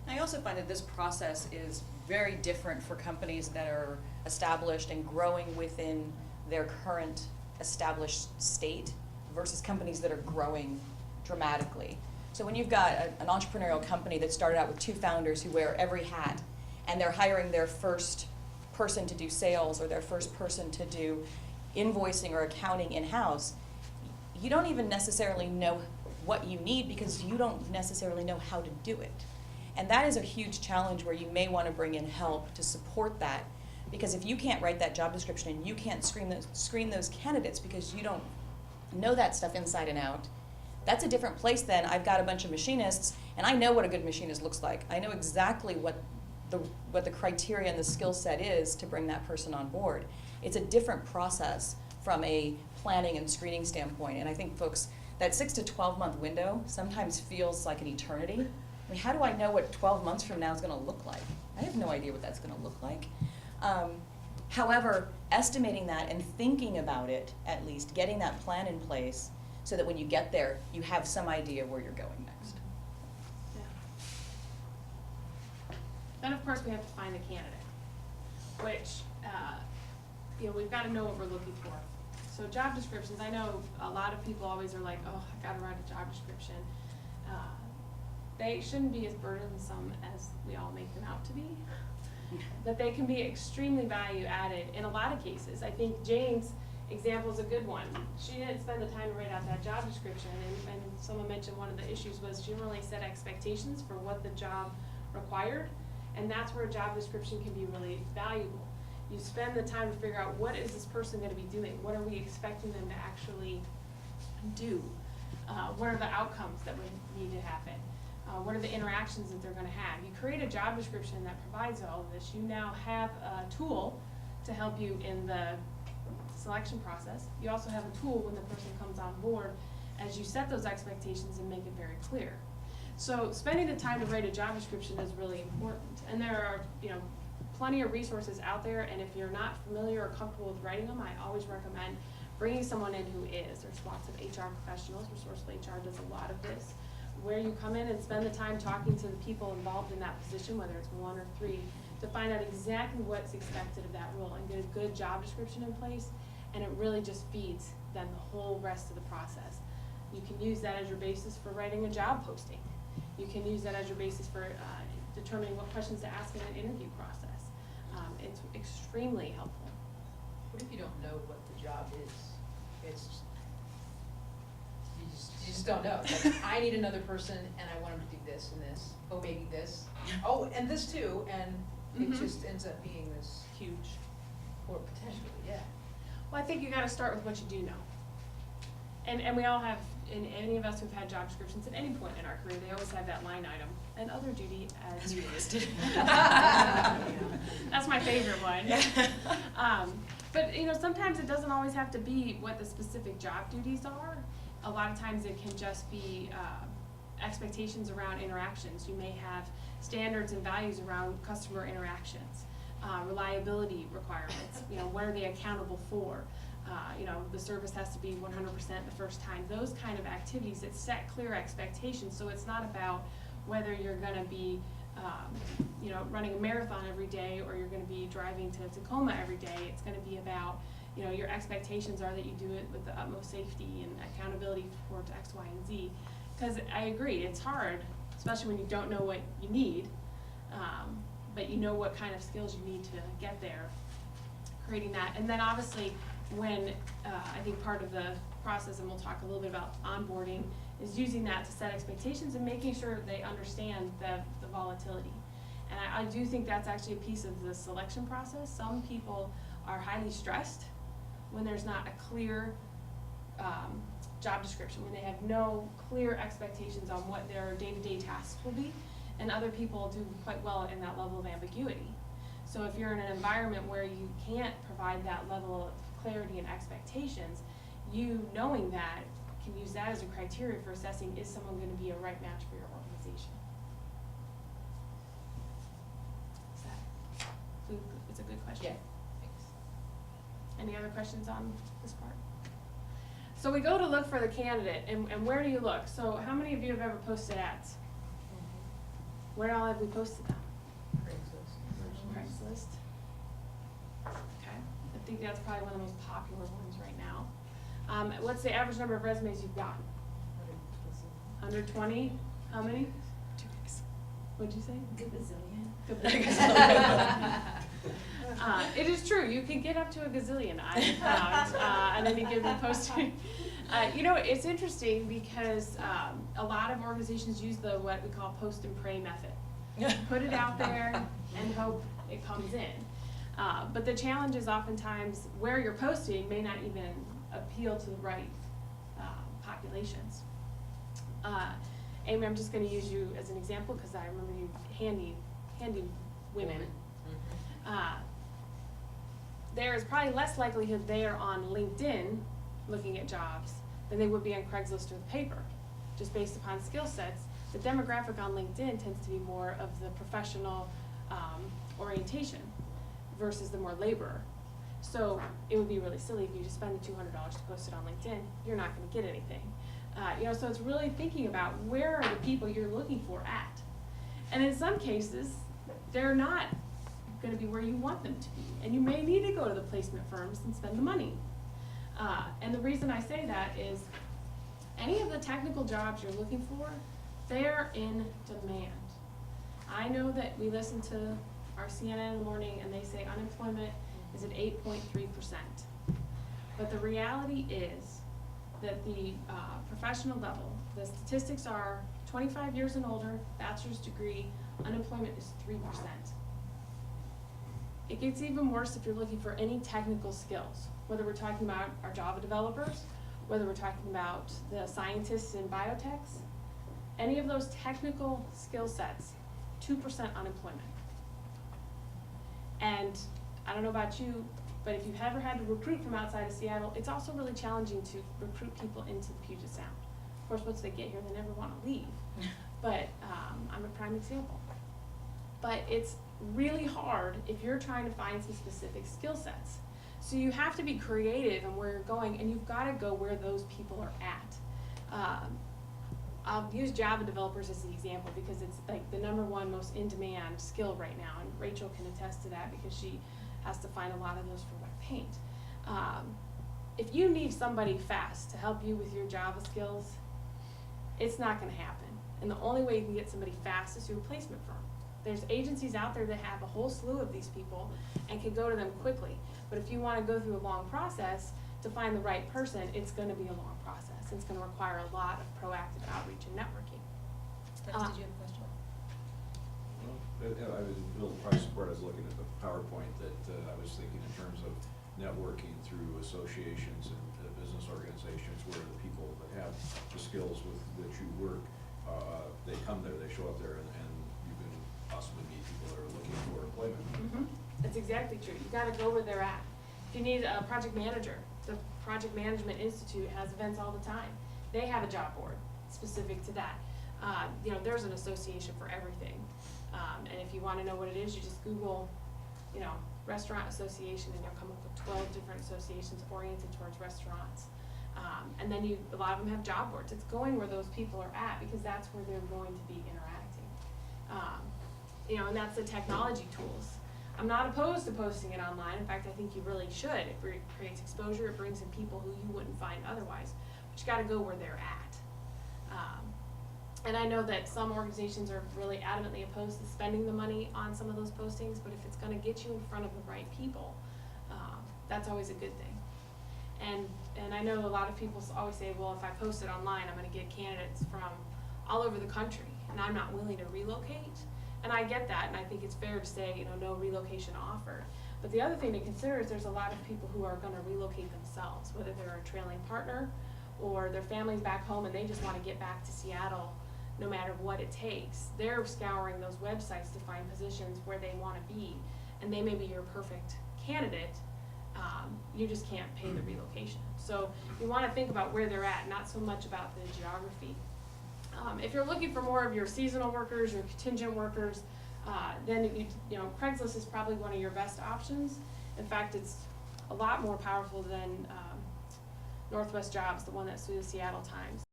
I also find that this process is very different for companies that are established and growing within their current established state versus companies that are growing dramatically. So when you've got an entrepreneurial company that started out with 2 founders who wear every hat, and they're hiring their first person to do sales or their first person to do invoicing or accounting in-house, you don't even necessarily know what you need because you don't necessarily know how to do it. And that is a huge challenge where you may want to bring in help to support that, because if you can't write that job description and you can't screen those candidates because you don't know that stuff inside and out, that's a different place than I've got a bunch of machinists and I know what a good machinist looks like. I know exactly what the criteria and the skill set is to bring that person on board. It's a different process from a planning and screening standpoint, and I think folks, that 6 to 12 month window sometimes feels like an eternity. I mean, how do I know what 12 months from now is going to look like? I have no idea what that's going to look like. However, estimating that and thinking about it, at least getting that plan in place so that when you get there, you have some idea where you're going next. Yeah. Then of course we have to find the candidate, which, we've got to know what we're looking for. So job descriptions, I know a lot of people always are like, oh, I got to write a job description. They shouldn't be as burdensome as we all make them out to be, but they can be extremely value added in a lot of cases. I think Jane's example is a good one. She didn't spend the time to write out that job description, and someone mentioned one of the issues was she didn't really set expectations for what the job required, and that's where a job description can be really valuable. You spend the time to figure out what is this person going to be doing, what are we expecting them to actually do, what are the outcomes that would need to happen. What are the interactions that they're going to have? You create a job description that provides all of this. You now have a tool to help you in the selection process. You also have a tool when the person comes on board as you set those expectations and make it very clear. So spending the time to write a job description is really important. And there are, plenty of resources out there, and if you're not familiar or comfortable with writing them, I always recommend bringing someone in who is. There's lots of HR professionals. Resourceful HR does a lot of this, where you come in and spend the time talking to the people involved in that position, whether it's 1 or 3, to find out exactly what's expected of that role and get a good job description in place, and it really just feeds then the whole rest of the process. You can use that as your basis for writing a job posting. You can use that as your basis for determining what questions to ask in an interview process. It's extremely helpful. What if you don't know what the job is? It's you just don't know. It's like, I need another person, and I want him to do this and this. Oh, maybe this. Oh, and this too. And it just ends up being this huge, or potentially, yeah. Well, I think you got to start with what you do know. And we all have, in any of us who've had job descriptions at any point in our career, they always have that line item, and other duty as needed. That's my favorite one. But sometimes it doesn't always have to be what the specific job duties are. A lot of times it can just be expectations around interactions. You may have standards and values around customer interactions, reliability requirements. What are they accountable for? The service has to be 100% the first time. Those kind of activities that set clear expectations. So it's not about whether you're going to be, running a marathon every day or you're going to be driving to Tacoma every day. It's going to be about, your expectations are that you do it with the utmost safety and accountability towards X, Y, and Z. Because I agree, it's hard, especially when you don't know what you need, but you know what kind of skills you need to get there, creating that. And then obviously, when I think part of the process, and we'll talk a little bit about onboarding, is using that to set expectations and making sure they understand the volatility. And I do think that's actually a piece of the selection process. Some people are highly stressed when there's not a clear job description, when they have no clear expectations on what their day-to-day tasks will be, and other people do quite well in that level of ambiguity. So if you're in an environment where you can't provide that level of clarity and expectations, you knowing that can use that as a criteria for assessing, is someone going to be a right match for your organization? It's a good question. Yeah, thanks. Any other questions on this part? So we go to look for the candidate, and where do you look? So how many of you have ever posted ads? Where all have we posted them? Craigslist. Craigslist. Okay, I think that's probably one of the most popular ones right now. What's the average number of resumes you've gotten? 120? How many? What'd you say? It is true, you can get up to a gazillion, I found, on any given posting. You know, it's interesting because a lot of organizations use what we call post and pray method. Put it out there and hope it comes in. But the challenge is oftentimes where you're posting may not even appeal to the right populations. Amy, I'm just gonna use you as an example because I remember you handy women. There is probably less likelihood they are on LinkedIn looking at jobs than they would be on Craigslist or the paper, just based upon skill sets. The demographic on LinkedIn tends to be more of the professional orientation versus the more laborer. So it would be really silly if you just spend the $200 to post it on LinkedIn. You're not going to get anything. You know, so it's really thinking about where are the people you're looking for at. And in some cases, they're not going to be where you want them to be. And you may need to go to the placement firms and spend the money. And the reason I say that is any of the technical jobs you're looking for, they're in demand. I know that we listen to our CNN in the morning and they say unemployment is at 8.3%. But the reality is that the professional level, the statistics are 25 years and older, bachelor's degree, unemployment is 3%. It gets even worse if you're looking for any technical skills, whether we're talking about our Java developers, whether we're talking about the scientists in biotechs, any of those technical skill sets, 2% unemployment. And I don't know about you, but if you've ever had to recruit from outside of Seattle, it's also really challenging to recruit people into the Puget Sound. Of course, once they get here, they never want to leave. But I'm a prime example. But it's really hard if you're trying to find some specific skill sets. So you have to be creative in where you're going, and you've got to go where those people are at. I'll use Java developers as the example because it's like the #1 most in-demand skill right now, and Rachel can attest to that because she has to find a lot of those for web paint. If you need somebody fast to help you with your Java skills, it's not going to happen. And the only way you can get somebody fast is through a placement firm. There's agencies out there that have a whole slew of these people and can go to them quickly. But if you want to go through a long process to find the right person, it's going to be a long process. It's going to require a lot of proactive outreach and networking. Dennis, did you have a question? I was in Bill Price support. I was looking at the PowerPoint that I was thinking in terms of networking through associations and business organizations where the people that have the skills with which you work, they come there, they show up there, and you can possibly meet people that are looking for employment. Mm-hmm. That's exactly true. You got to go where they're at. If you need a project manager, the Project Management Institute has events all the time. They have a job board specific to that. You know, there's an association for everything. And if you want to know what it is, you just Google, you know, Restaurant Association, and you'll come up with 12 different associations oriented towards restaurants. And then a lot of them have job boards. It's going where those people are at because that's where they're going to be interacting. You know, and that's the technology tools. I'm not opposed to posting it online. In fact, I think you really should. It creates exposure. It brings in people who you wouldn't find otherwise. But you got to go where they're at. And I know that some organizations are really adamantly opposed to spending the money on some of those postings, but if it's going to get you in front of the right people, that's always a good thing. And I know a lot of people always say, well, if I post it online, I'm going to get candidates from all over the country, and I'm not willing to relocate. And I get that, and I think it's fair to say, you know, no relocation offered. But the other thing to consider is there's a lot of people who are going to relocate themselves, whether they're a trailing partner or their family's back home and they just want to get back to Seattle no matter what it takes. They're scouring those websites to find positions where they want to be, and they may be your perfect candidate. You just can't pay the relocation. So you want to think about where they're at, not so much about the geography. If you're looking for more of your seasonal workers, your contingent workers, then you know, Craigslist is probably one of your best options. In fact, it's a lot more powerful than Northwest Jobs, the one that's through the Seattle Times.